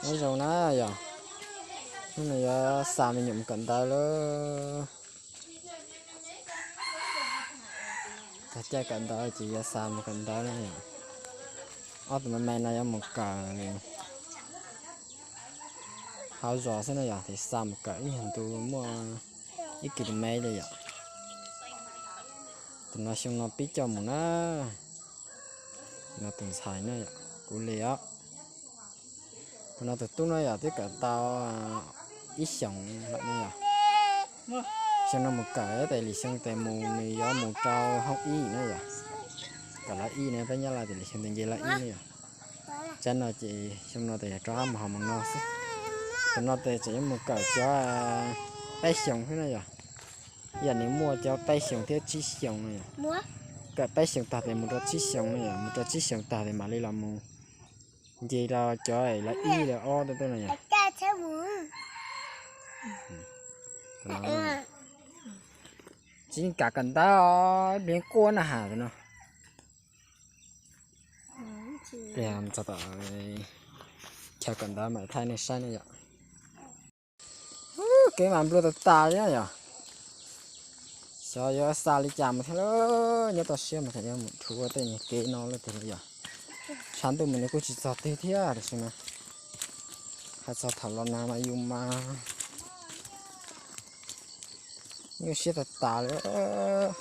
nói rồi nó giờ cái này xàm mình nhụm cận tay luôn thật chơi cận tay chỉ xàm cận tay này ở tụi mình này một cả hao gió thế này giờ thì xàm một cái hình tụ mua ít kilo mấy đây giờ tụi nó xong nó biết cho một nó từng xài nữa giờ cú lìa tụi nó tụi nó giờ tất cả tao ít sống lại nữa giờ xong nó một cái tại vì xong tại mù này gió một trâu học y nữa giờ cả là y này phải nhớ là thì xong tiền gì là y nữa giờ chân là chị xong nó thì cho mà họ mà nó tụi nó thì chỉ một cái cho tay sống thế này giờ giờ nếu mua cho tay sống theo chỉ sống này mua cái tay sống ta thì một cái chỉ sống này một cái chỉ sống ta thì mà đi làm mù gì là cho ấy là y là o đó này chỉ cả cần ta biến cuốn là hả nó làm cho tao chờ cần ta mày thay này sai này vậy cái màn bữa tao ta nhá nhở cho xa đi chạm thế đó nhớ tao xem mà thấy một thua tên này kế nó là thế nhở sáng tụi mình cũng chỉ cho thế thế à được không hay cho thằng lo nào mà dùng mà như xe ta nữa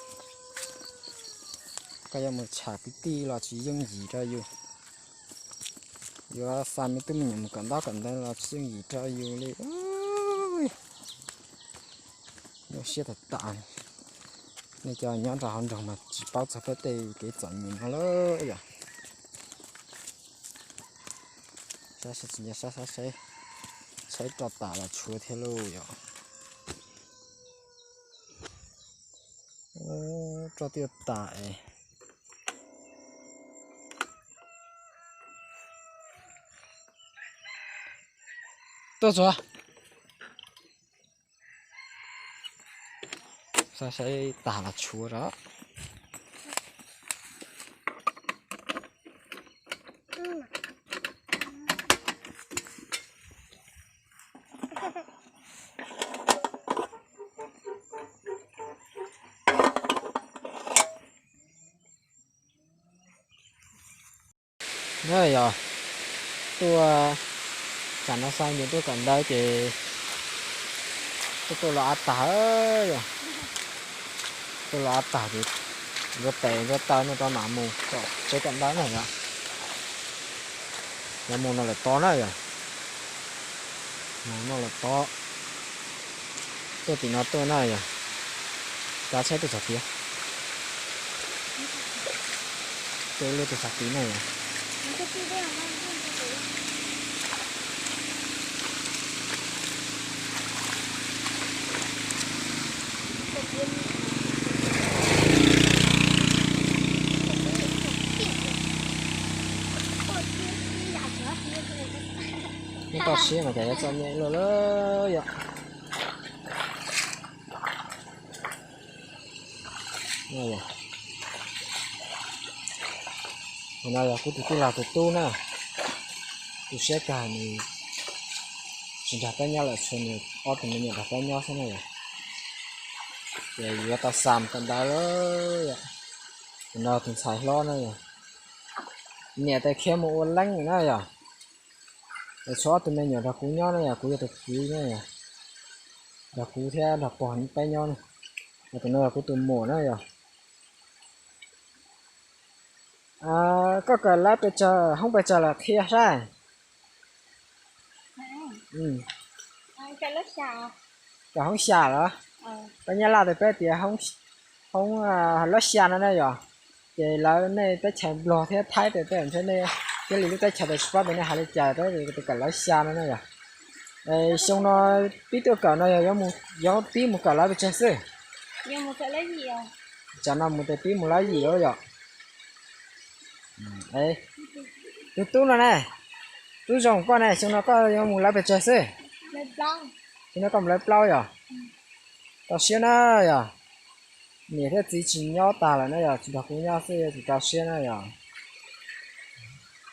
cái một chả cái tí là chỉ dùng gì cho yêu giờ sáng tụi mình cần đó là chỉ dùng gì cho yêu đi như xe ta này cho nhón ra hòn rồng mà chỉ bao giờ phải tê cái chọn nhìn nó lỡ vậy sẽ cho tả là chúa thế luôn vậy cho tiêu tải tôi rồi sẽ tả là chúa đó rồi rồi tôi chẳng nó sai nhưng tôi cần đây thì tôi là tả rồi tôi là tả thì rất tệ rất to nó cho nằm mù cái cạnh đó này ạ nó mù nó là to này rồi nó là to tôi thì nó to này rồi ta sẽ tôi sạc kia tôi lấy tôi sạc tí này rồi nó to xíu mà chạy cho nhẹ luôn đó vậy này vậy hôm nay là tôi làm tu nè tôi sẽ cả này chúng ta tới nhau là chuyện này ở tụi mình là tới nhau thế này rồi ta xàm cần đó vậy nó từng xài lo này nhẹ tay khéo một lăng nữa vậy để xóa tụi mình nhớ là cú nhau này cú được cú này là cú theo là còn tay nhau này là tụi nó là cú tụi mổ nữa vậy có cái lá bây giờ không bây giờ là kia sao cái lớp xà cái không xả đó cái nhà là thì bây giờ không lớp xả nữa này rồi thì là này tới chạy lò thế thái thì tới thế này cái lý tới chạy tới spot này hay là chạy tới thì cái lớp xả nữa này rồi xong nó biết được cả nó giống biết một cả lá bây giờ xí nhưng một cái lấy gì à cho nó một cái biết một lá gì đó rồi đây tôi này tôi trồng con này xong nó có một lá bạch trời xí lấy bao xong nó còn lấy bao rồi tao xuyên á rồi nè thế chỉ nhau ta là nó rồi chỉ đọc nhau xí chỉ tao xuyên á rồi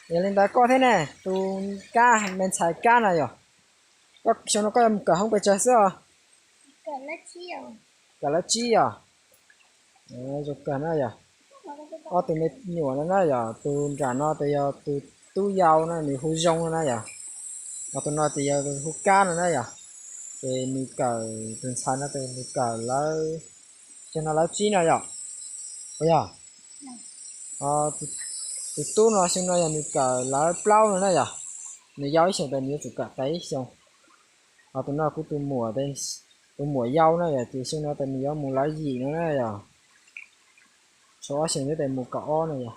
giờ lên đây có thế này tu cá mình xài cá này rồi có cho nó có cả không phải chơi sao Cả lá chiều. cả là chi à rồi cả này à ở từ này nhiều nó này à từ trả nó từ từ tu giàu nó mình hú rong nó này à mà tôi nói từ hú cá nó này à thì mình cả từ xài nó từ mình cả là cho nó là chi này à bây giờ từ tu nó xem nó là mình cả là plau nó này à mình giàu xong từ mình cả tay xong tụi nó cũng từ mùa đây từ mùa giàu này à thì xem nó từ mình giàu mùa lá gì nữa này à số xem cái từ mùa cỏ này à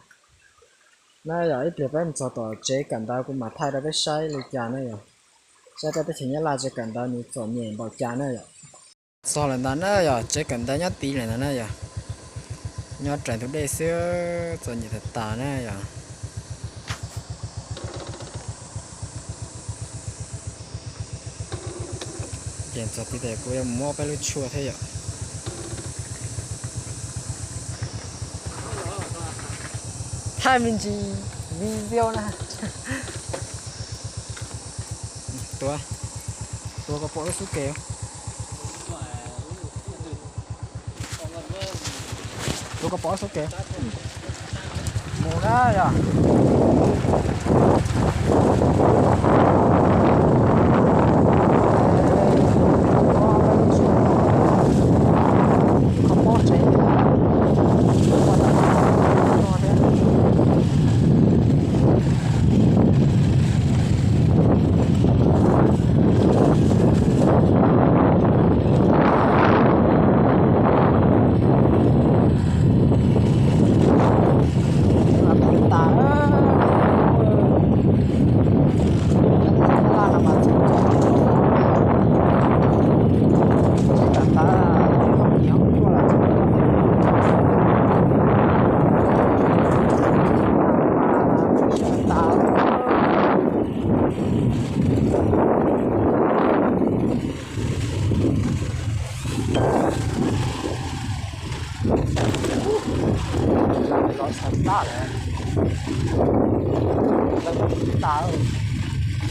này là ít việc em cho tao chế cảnh đào của mà thay ra cái sai lịch trả này à sai ra cái chuyện là chế cảnh đào như cho miền bảo trả này à sau lần đó này à chế cảnh đào nhất tí này này à nhớ trải thuộc đây xưa cho như thật tà này à hiện giờ thì để cô em mua cái lúa chua thế ạ hai mình chỉ video nè tua có bỏ nó xuống kèo tua có bỏ xuống kèo mua đó rồi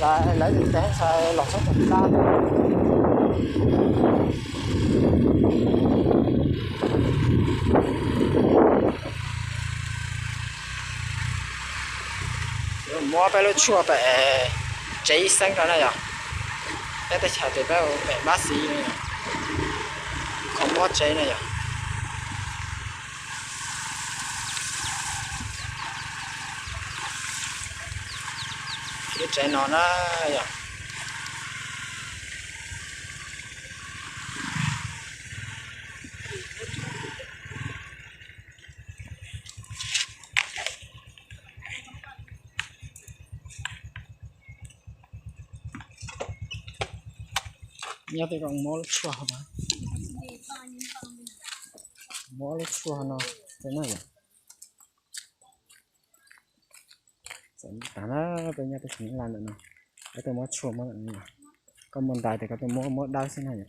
là lấy được té xe lọt sóng thành ta mua bé nó chua bé cháy xanh đó này à bé ta chả thì bé bác sĩ này không mua cháy này à cái trái nó vậy nhớ thì còn mua lúc chua hả mua lúc chua nó thế này vậy cả nó tôi nhớ tôi chỉ làm được nè cái tôi mua chua mua được nè còn muốn đại thì cái tôi mua đau thế này vậy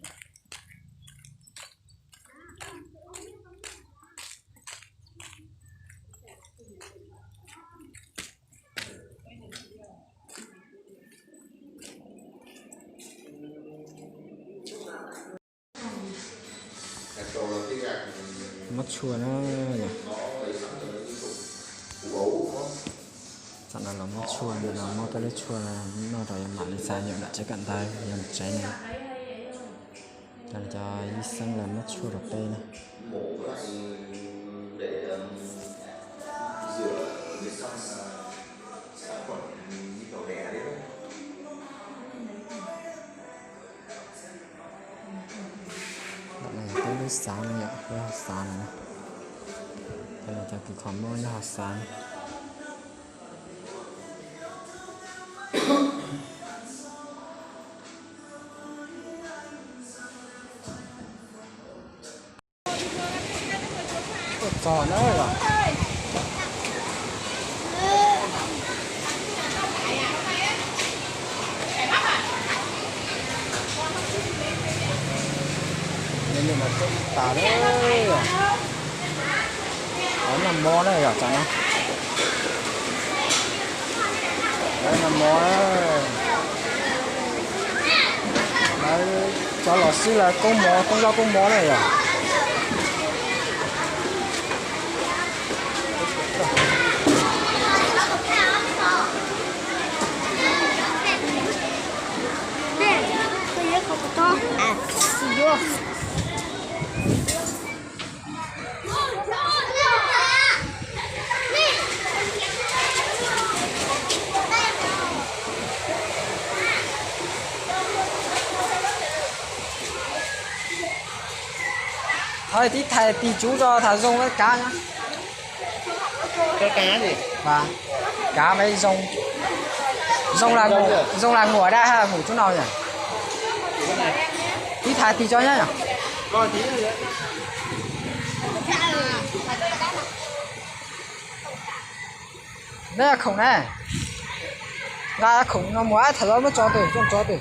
mất chua nó nhỉ chẳng là mất chua nên là mất cái chua là nó rồi mà đi xa nhận lại trái cận tay nhận trái này làm cho y sinh là mất chua được đây này cái nước sáng này ạ, cái hạt sáng này đây là cái khoảng môn hạt sáng trò nữa rồi nên là cái tà đấy nó nằm mò này rồi chẳng nó đây là món đấy, cho老师来公模，公交公模了呀。对，这也可不多。哎，是哟。Thôi tí thầy tí chú cho thầy dùng với cá nhá. Cái cá gì? Và cá với rong. Rong là ngủ ở đây hay là ngủ chỗ nào nhỉ? Cái này. Tí thầy tí cho nhá nhỉ? Rồi tí nữa. Đây là khủng này. Là khủng nó muốn thầy mới cho từ, cho từ.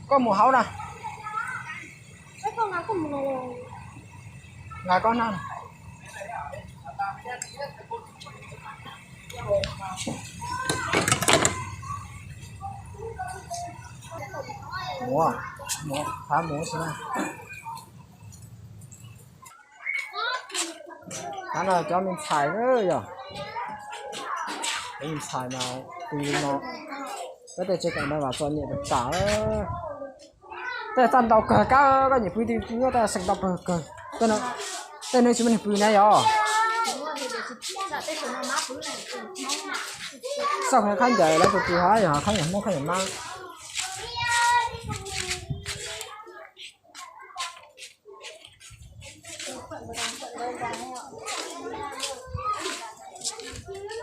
Có mùa hấu nè. Cái con nào có mùa. Là con nào? Mùa, phá mùa xem nào. Cái này cho mình xài nữa rồi. Để mình xài nào tùy nó. Cái này chơi cảnh đây vào cho nhẹ được cả. Tại sao đọc cả cái gì quý thì chúng ta sẽ đọc cả. Tên này chúng mình quý này rồi. Sao không khăn giờ lấy tụi hóa rồi khăn nhận mua khăn nhận mang.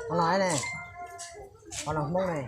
Con nói này, con làm mông này.